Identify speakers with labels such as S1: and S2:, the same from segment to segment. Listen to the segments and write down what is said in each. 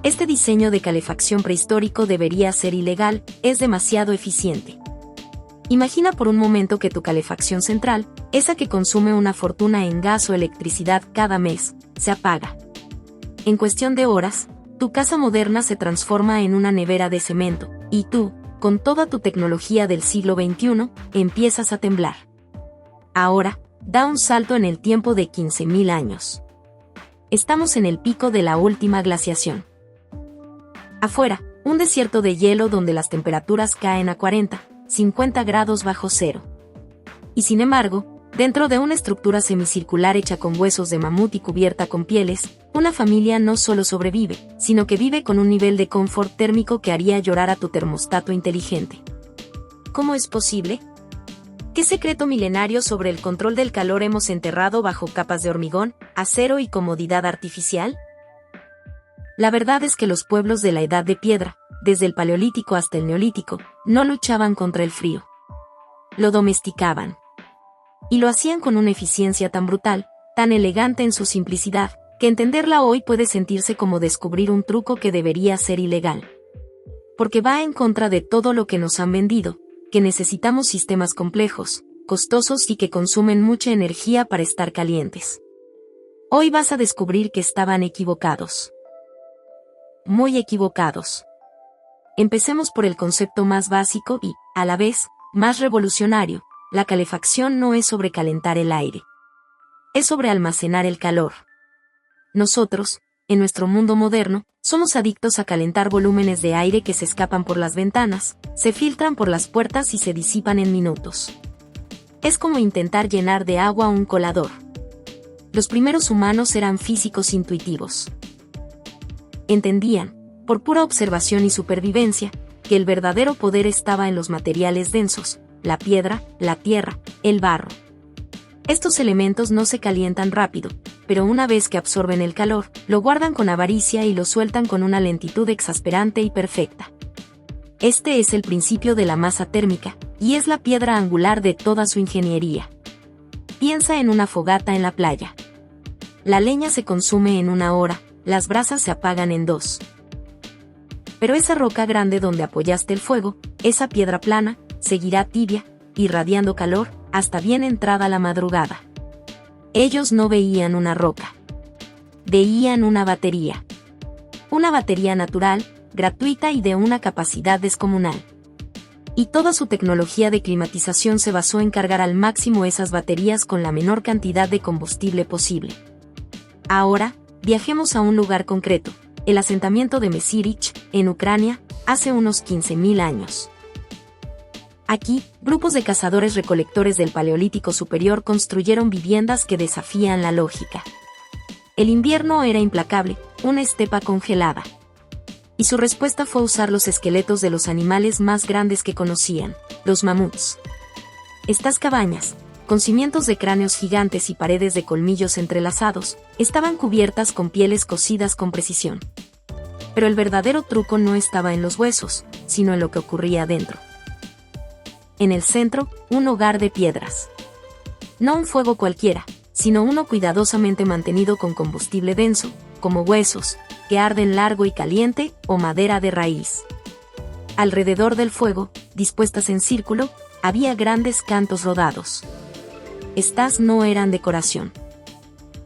S1: Este diseño de calefacción prehistórico debería ser ilegal, es demasiado eficiente. Imagina por un momento que tu calefacción central, esa que consume una fortuna en gas o electricidad cada mes, se apaga. En cuestión de horas, tu casa moderna se transforma en una nevera de cemento, y tú, con toda tu tecnología del siglo XXI, empiezas a temblar. Ahora, da un salto en el tiempo de 15.000 años. Estamos en el pico de la última glaciación. Afuera, un desierto de hielo donde las temperaturas caen a 40, 50 grados bajo cero. Y sin embargo, dentro de una estructura semicircular hecha con huesos de mamut y cubierta con pieles, una familia no solo sobrevive, sino que vive con un nivel de confort térmico que haría llorar a tu termostato inteligente. ¿Cómo es posible? ¿Qué secreto milenario sobre el control del calor hemos enterrado bajo capas de hormigón, acero y comodidad artificial? La verdad es que los pueblos de la Edad de Piedra, desde el Paleolítico hasta el Neolítico, no luchaban contra el frío. Lo domesticaban. Y lo hacían con una eficiencia tan brutal, tan elegante en su simplicidad, que entenderla hoy puede sentirse como descubrir un truco que debería ser ilegal. Porque va en contra de todo lo que nos han vendido, que necesitamos sistemas complejos, costosos y que consumen mucha energía para estar calientes. Hoy vas a descubrir que estaban equivocados. Muy equivocados. Empecemos por el concepto más básico y, a la vez, más revolucionario. La calefacción no es sobre calentar el aire. Es sobre almacenar el calor. Nosotros, en nuestro mundo moderno, somos adictos a calentar volúmenes de aire que se escapan por las ventanas, se filtran por las puertas y se disipan en minutos. Es como intentar llenar de agua un colador. Los primeros humanos eran físicos intuitivos. Entendían, por pura observación y supervivencia, que el verdadero poder estaba en los materiales densos, la piedra, la tierra, el barro. Estos elementos no se calientan rápido, pero una vez que absorben el calor, lo guardan con avaricia y lo sueltan con una lentitud exasperante y perfecta. Este es el principio de la masa térmica, y es la piedra angular de toda su ingeniería. Piensa en una fogata en la playa. La leña se consume en 1 hora, las brasas se apagan en 2. Pero esa roca grande donde apoyaste el fuego, esa piedra plana, seguirá tibia, irradiando calor, hasta bien entrada la madrugada. Ellos no veían una roca. Veían una batería. Una batería natural, gratuita y de una capacidad descomunal. Y toda su tecnología de climatización se basó en cargar al máximo esas baterías con la menor cantidad de combustible posible. Ahora, viajemos a un lugar concreto, el asentamiento de Mesirich, en Ucrania, hace unos 15.000 años. Aquí, grupos de cazadores-recolectores del Paleolítico Superior construyeron viviendas que desafían la lógica. El invierno era implacable, una estepa congelada. Y su respuesta fue usar los esqueletos de los animales más grandes que conocían, los mamuts. Estas cabañas, con cimientos de cráneos gigantes y paredes de colmillos entrelazados, estaban cubiertas con pieles cocidas con precisión. Pero el verdadero truco no estaba en los huesos, sino en lo que ocurría dentro. En el centro, un hogar de piedras. No un fuego cualquiera, sino uno cuidadosamente mantenido con combustible denso, como huesos, que arden largo y caliente, o madera de raíz. Alrededor del fuego, dispuestas en círculo, había grandes cantos rodados. Estas no eran decoración.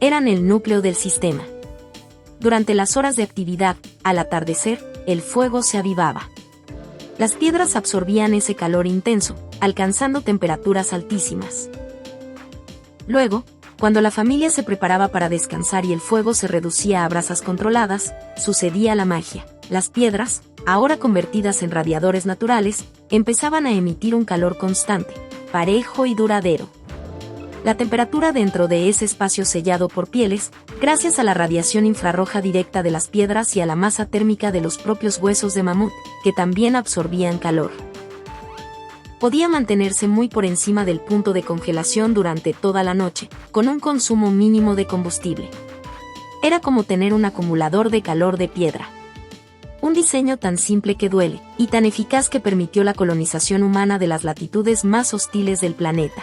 S1: Eran el núcleo del sistema. Durante las horas de actividad, al atardecer, el fuego se avivaba. Las piedras absorbían ese calor intenso, alcanzando temperaturas altísimas. Luego, cuando la familia se preparaba para descansar y el fuego se reducía a brasas controladas, sucedía la magia. Las piedras, ahora convertidas en radiadores naturales, empezaban a emitir un calor constante, parejo y duradero. La temperatura dentro de ese espacio sellado por pieles, gracias a la radiación infrarroja directa de las piedras y a la masa térmica de los propios huesos de mamut, que también absorbían calor, podía mantenerse muy por encima del punto de congelación durante toda la noche, con un consumo mínimo de combustible. Era como tener un acumulador de calor de piedra. Un diseño tan simple que duele, y tan eficaz que permitió la colonización humana de las latitudes más hostiles del planeta.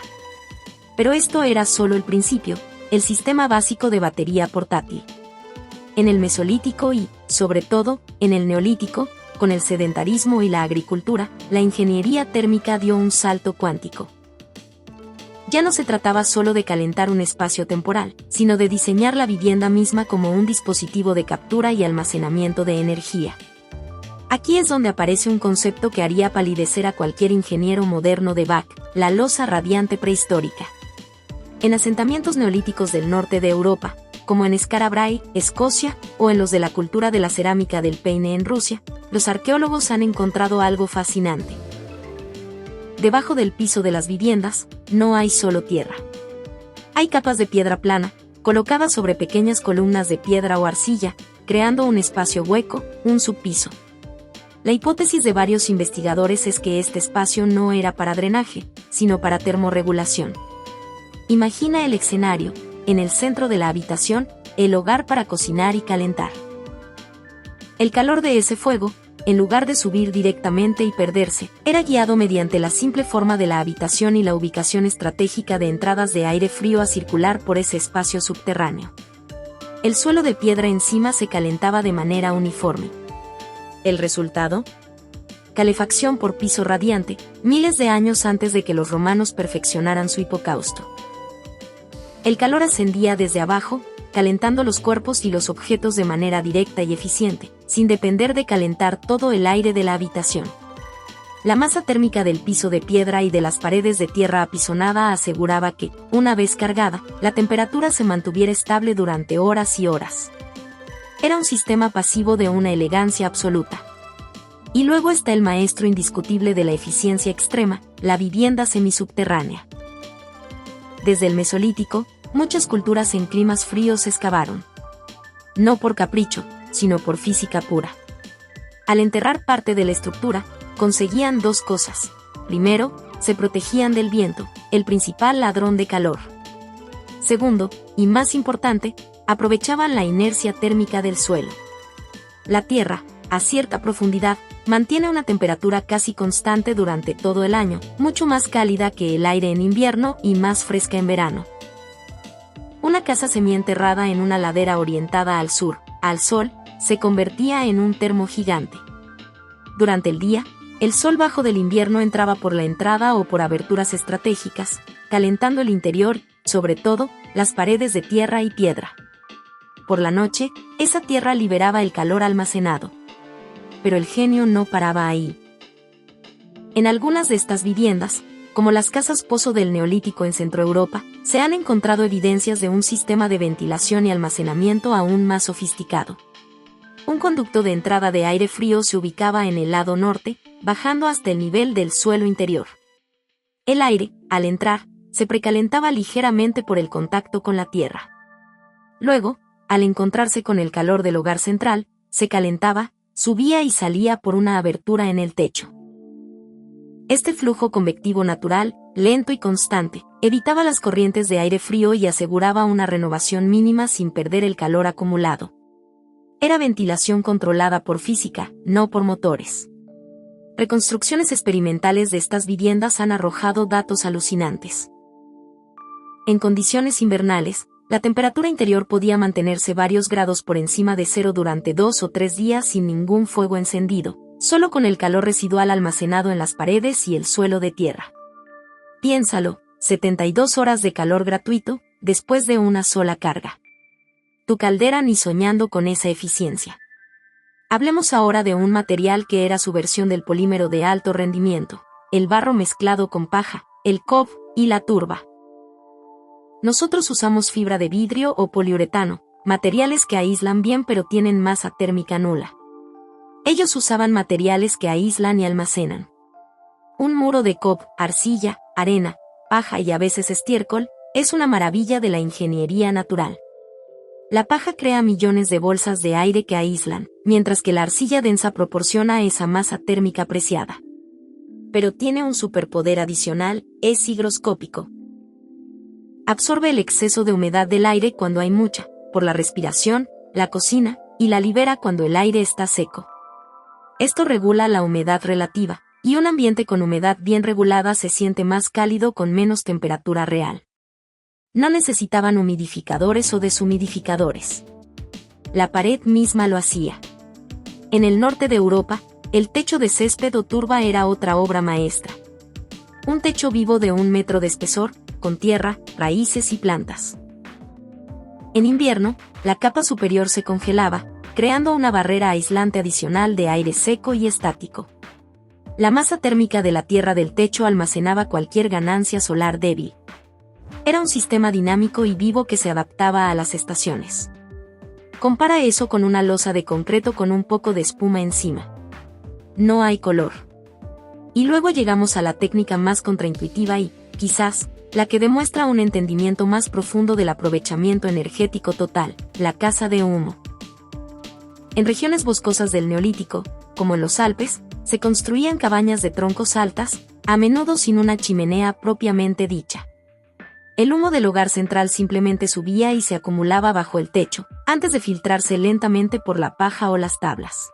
S1: Pero esto era solo el principio, el sistema básico de batería portátil. En el Mesolítico y, sobre todo, en el Neolítico, con el sedentarismo y la agricultura, la ingeniería térmica dio un salto cuántico. Ya no se trataba solo de calentar un espacio temporal, sino de diseñar la vivienda misma como un dispositivo de captura y almacenamiento de energía. Aquí es donde aparece un concepto que haría palidecer a cualquier ingeniero moderno de Bach, la losa radiante prehistórica. En asentamientos neolíticos del norte de Europa, como en Skara Brae, Escocia, o en los de la cultura de la cerámica del Peine en Rusia, los arqueólogos han encontrado algo fascinante. Debajo del piso de las viviendas, no hay solo tierra. Hay capas de piedra plana, colocadas sobre pequeñas columnas de piedra o arcilla, creando un espacio hueco, un subpiso. La hipótesis de varios investigadores es que este espacio no era para drenaje, sino para termorregulación. Imagina el escenario, en el centro de la habitación, el hogar para cocinar y calentar. El calor de ese fuego, en lugar de subir directamente y perderse, era guiado mediante la simple forma de la habitación y la ubicación estratégica de entradas de aire frío a circular por ese espacio subterráneo. El suelo de piedra encima se calentaba de manera uniforme. ¿El resultado? Calefacción por piso radiante, miles de años antes de que los romanos perfeccionaran su hipocausto. El calor ascendía desde abajo, calentando los cuerpos y los objetos de manera directa y eficiente, sin depender de calentar todo el aire de la habitación. La masa térmica del piso de piedra y de las paredes de tierra apisonada aseguraba que, una vez cargada, la temperatura se mantuviera estable durante horas y horas. Era un sistema pasivo de una elegancia absoluta. Y luego está el maestro indiscutible de la eficiencia extrema, la vivienda semisubterránea. Desde el Mesolítico, muchas culturas en climas fríos excavaron. No por capricho, sino por física pura. Al enterrar parte de la estructura, conseguían dos cosas. Primero, se protegían del viento, el principal ladrón de calor. Segundo, y más importante, aprovechaban la inercia térmica del suelo. La Tierra, a cierta profundidad, mantiene una temperatura casi constante durante todo el año, mucho más cálida que el aire en invierno y más fresca en verano. Una casa semienterrada en una ladera orientada al sur, al sol, se convertía en un termo gigante. Durante el día, el sol bajo del invierno entraba por la entrada o por aberturas estratégicas, calentando el interior, sobre todo, las paredes de tierra y piedra. Por la noche, esa tierra liberaba el calor almacenado. Pero el genio no paraba ahí. En algunas de estas viviendas, como las casas pozo del Neolítico en Centroeuropa, se han encontrado evidencias de un sistema de ventilación y almacenamiento aún más sofisticado. Un conducto de entrada de aire frío se ubicaba en el lado norte, bajando hasta el nivel del suelo interior. El aire, al entrar, se precalentaba ligeramente por el contacto con la tierra. Luego, al encontrarse con el calor del hogar central, se calentaba, subía y salía por una abertura en el techo. Este flujo convectivo natural, lento y constante, evitaba las corrientes de aire frío y aseguraba una renovación mínima sin perder el calor acumulado. Era ventilación controlada por física, no por motores. Reconstrucciones experimentales de estas viviendas han arrojado datos alucinantes. En condiciones invernales, la temperatura interior podía mantenerse varios grados por encima de cero durante 2 o 3 días sin ningún fuego encendido, solo con el calor residual almacenado en las paredes y el suelo de tierra. Piénsalo, 72 horas de calor gratuito, después de una sola carga. Tu caldera ni soñando con esa eficiencia. Hablemos ahora de un material que era su versión del polímero de alto rendimiento, el barro mezclado con paja, el cob y la turba. Nosotros usamos fibra de vidrio o poliuretano, materiales que aíslan bien pero tienen masa térmica nula. Ellos usaban materiales que aíslan y almacenan. Un muro de cob, arcilla, arena, paja y a veces estiércol, es una maravilla de la ingeniería natural. La paja crea millones de bolsas de aire que aíslan, mientras que la arcilla densa proporciona esa masa térmica preciada. Pero tiene un superpoder adicional, es higroscópico. Absorbe el exceso de humedad del aire cuando hay mucha, por la respiración, la cocina, y la libera cuando el aire está seco. Esto regula la humedad relativa, y un ambiente con humedad bien regulada se siente más cálido con menos temperatura real. No necesitaban humidificadores o deshumidificadores. la pared misma lo hacía. En el norte de Europa, el techo de césped o turba era otra obra maestra. Un techo vivo de 1 metro de espesor, con tierra, raíces y plantas. En invierno, la capa superior se congelaba, creando una barrera aislante adicional de aire seco y estático. La masa térmica de la tierra del techo almacenaba cualquier ganancia solar débil. Era un sistema dinámico y vivo que se adaptaba a las estaciones. Compara eso con una losa de concreto con un poco de espuma encima. No hay color. Y luego llegamos a la técnica más contraintuitiva y, quizás, la que demuestra un entendimiento más profundo del aprovechamiento energético total, la caza de humo. En regiones boscosas del Neolítico, como en los Alpes, se construían cabañas de troncos altas, a menudo sin una chimenea propiamente dicha. El humo del hogar central simplemente subía y se acumulaba bajo el techo, antes de filtrarse lentamente por la paja o las tablas.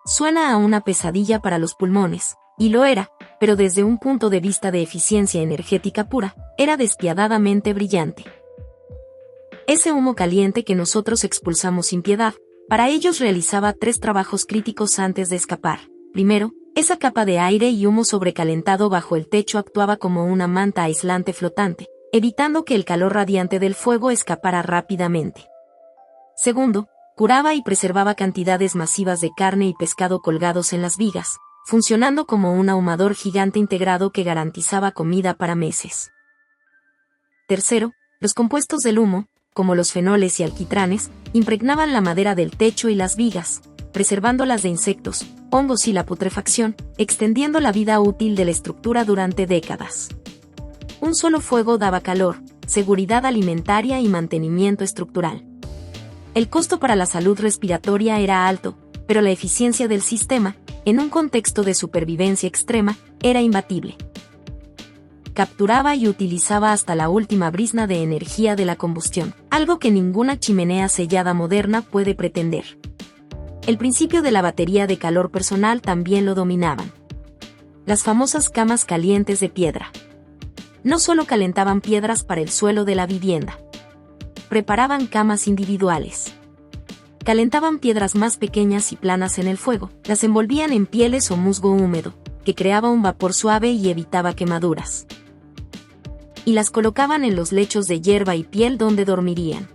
S1: Suena a una pesadilla para los pulmones, y lo era, pero desde un punto de vista de eficiencia energética pura, era despiadadamente brillante. Ese humo caliente que nosotros expulsamos sin piedad, para ellos realizaba 3 trabajos críticos antes de escapar. Primero, esa capa de aire y humo sobrecalentado bajo el techo actuaba como una manta aislante flotante, evitando que el calor radiante del fuego escapara rápidamente. Segundo, curaba y preservaba cantidades masivas de carne y pescado colgados en las vigas, funcionando como un ahumador gigante integrado que garantizaba comida para meses. Tercero, los compuestos del humo, como los fenoles y alquitranes, impregnaban la madera del techo y las vigas, preservándolas de insectos, hongos y la putrefacción, extendiendo la vida útil de la estructura durante décadas. Un solo fuego daba calor, seguridad alimentaria y mantenimiento estructural. El costo para la salud respiratoria era alto, pero la eficiencia del sistema, en un contexto de supervivencia extrema, era imbatible. Capturaba y utilizaba hasta la última brizna de energía de la combustión, algo que ninguna chimenea sellada moderna puede pretender. El principio de la batería de calor personal también lo dominaban. Las famosas camas calientes de piedra. No solo calentaban piedras para el suelo de la vivienda. Preparaban camas individuales. Calentaban piedras más pequeñas y planas en el fuego, las envolvían en pieles o musgo húmedo, que creaba un vapor suave y evitaba quemaduras. Y las colocaban en los lechos de hierba y piel donde dormirían.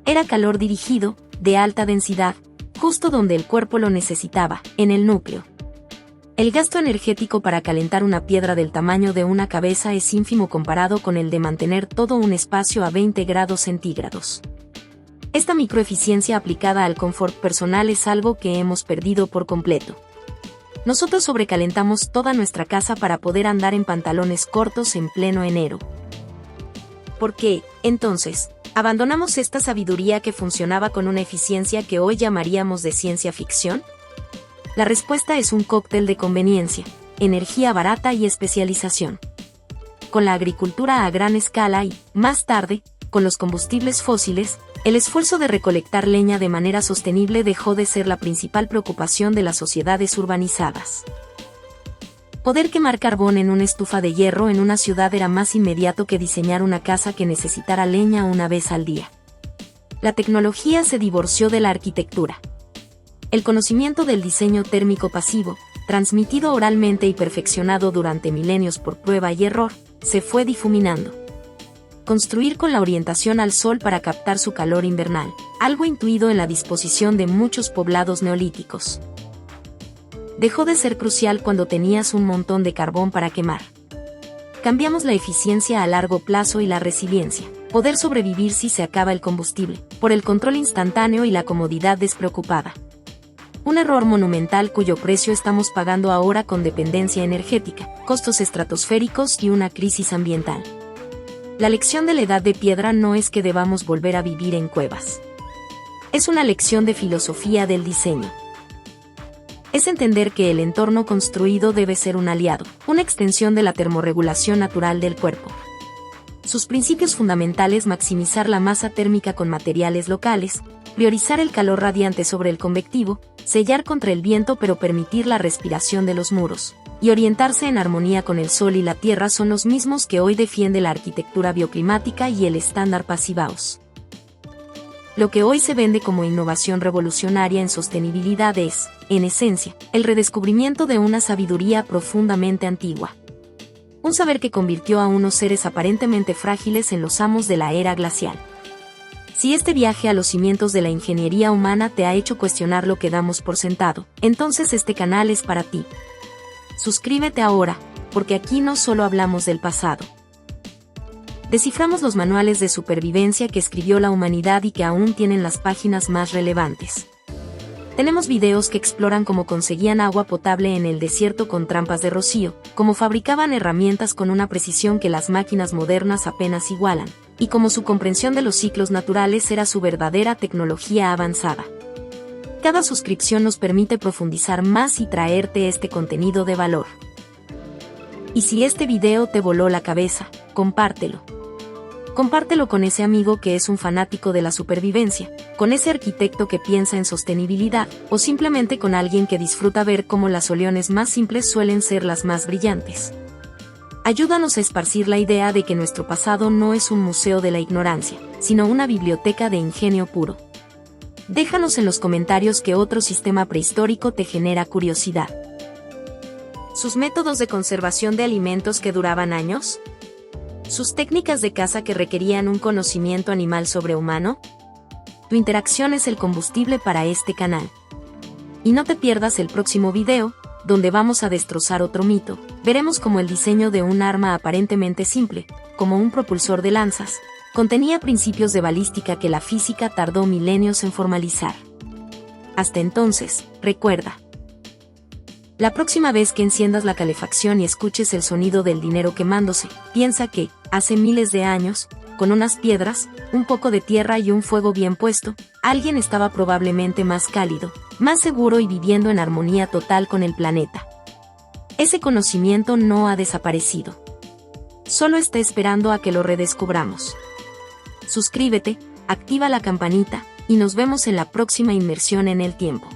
S1: Era calor dirigido, de alta densidad, justo donde el cuerpo lo necesitaba, en el núcleo. El gasto energético para calentar una piedra del tamaño de una cabeza es ínfimo comparado con el de mantener todo un espacio a 20 grados centígrados. Esta microeficiencia aplicada al confort personal es algo que hemos perdido por completo. Nosotros sobrecalentamos toda nuestra casa para poder andar en pantalones cortos en pleno enero. ¿Por qué, entonces, abandonamos esta sabiduría que funcionaba con una eficiencia que hoy llamaríamos de ciencia ficción? La respuesta es un cóctel de conveniencia, energía barata y especialización. Con la agricultura a gran escala y, más tarde, con los combustibles fósiles, el esfuerzo de recolectar leña de manera sostenible dejó de ser la principal preocupación de las sociedades urbanizadas. Poder quemar carbón en una estufa de hierro en una ciudad era más inmediato que diseñar una casa que necesitara leña una vez al día. La tecnología se divorció de la arquitectura. El conocimiento del diseño térmico pasivo, transmitido oralmente y perfeccionado durante milenios por prueba y error, se fue difuminando. Construir con la orientación al sol para captar su calor invernal, algo intuido en la disposición de muchos poblados neolíticos. Dejó de ser crucial cuando tenías un montón de carbón para quemar. Cambiamos la eficiencia a largo plazo y la resiliencia, poder sobrevivir si se acaba el combustible, por el control instantáneo y la comodidad despreocupada. Un error monumental cuyo precio estamos pagando ahora con dependencia energética, costos estratosféricos y una crisis ambiental. La lección de la Edad de Piedra no es que debamos volver a vivir en cuevas. Es una lección de filosofía del diseño. Es entender que el entorno construido debe ser un aliado, una extensión de la termorregulación natural del cuerpo. Sus principios fundamentales: maximizar la masa térmica con materiales locales, priorizar el calor radiante sobre el convectivo, sellar contra el viento pero permitir la respiración de los muros, y orientarse en armonía con el sol y la tierra son los mismos que hoy defiende la arquitectura bioclimática y el estándar Passivhaus. Lo que hoy se vende como innovación revolucionaria en sostenibilidad es, en esencia, el redescubrimiento de una sabiduría profundamente antigua. Un saber que convirtió a unos seres aparentemente frágiles en los amos de la era glacial. Si este viaje a los cimientos de la ingeniería humana te ha hecho cuestionar lo que damos por sentado, entonces este canal es para ti. Suscríbete ahora, porque aquí no solo hablamos del pasado. Desciframos los manuales de supervivencia que escribió la humanidad y que aún tienen las páginas más relevantes. Tenemos videos que exploran cómo conseguían agua potable en el desierto con trampas de rocío, cómo fabricaban herramientas con una precisión que las máquinas modernas apenas igualan, y cómo su comprensión de los ciclos naturales era su verdadera tecnología avanzada. Cada suscripción nos permite profundizar más y traerte este contenido de valor. Y si este video te voló la cabeza, compártelo. Compártelo con ese amigo que es un fanático de la supervivencia, con ese arquitecto que piensa en sostenibilidad, o simplemente con alguien que disfruta ver cómo las soluciones más simples suelen ser las más brillantes. Ayúdanos a esparcir la idea de que nuestro pasado no es un museo de la ignorancia, sino una biblioteca de ingenio puro. Déjanos en los comentarios qué otro sistema prehistórico te genera curiosidad. ¿Sus métodos de conservación de alimentos que duraban años? ¿Sus técnicas de caza que requerían un conocimiento animal sobrehumano? Tu interacción es el combustible para este canal. Y no te pierdas el próximo video, donde vamos a destrozar otro mito. Veremos cómo el diseño de un arma aparentemente simple, como un propulsor de lanzas, contenía principios de balística que la física tardó milenios en formalizar. Hasta entonces, recuerda. La próxima vez que enciendas la calefacción y escuches el sonido del dinero quemándose, piensa que, hace miles de años, con unas piedras, un poco de tierra y un fuego bien puesto, alguien estaba probablemente más cálido, más seguro y viviendo en armonía total con el planeta. Ese conocimiento no ha desaparecido. Solo está esperando a que lo redescubramos. Suscríbete, activa la campanita, y nos vemos en la próxima inmersión en el tiempo.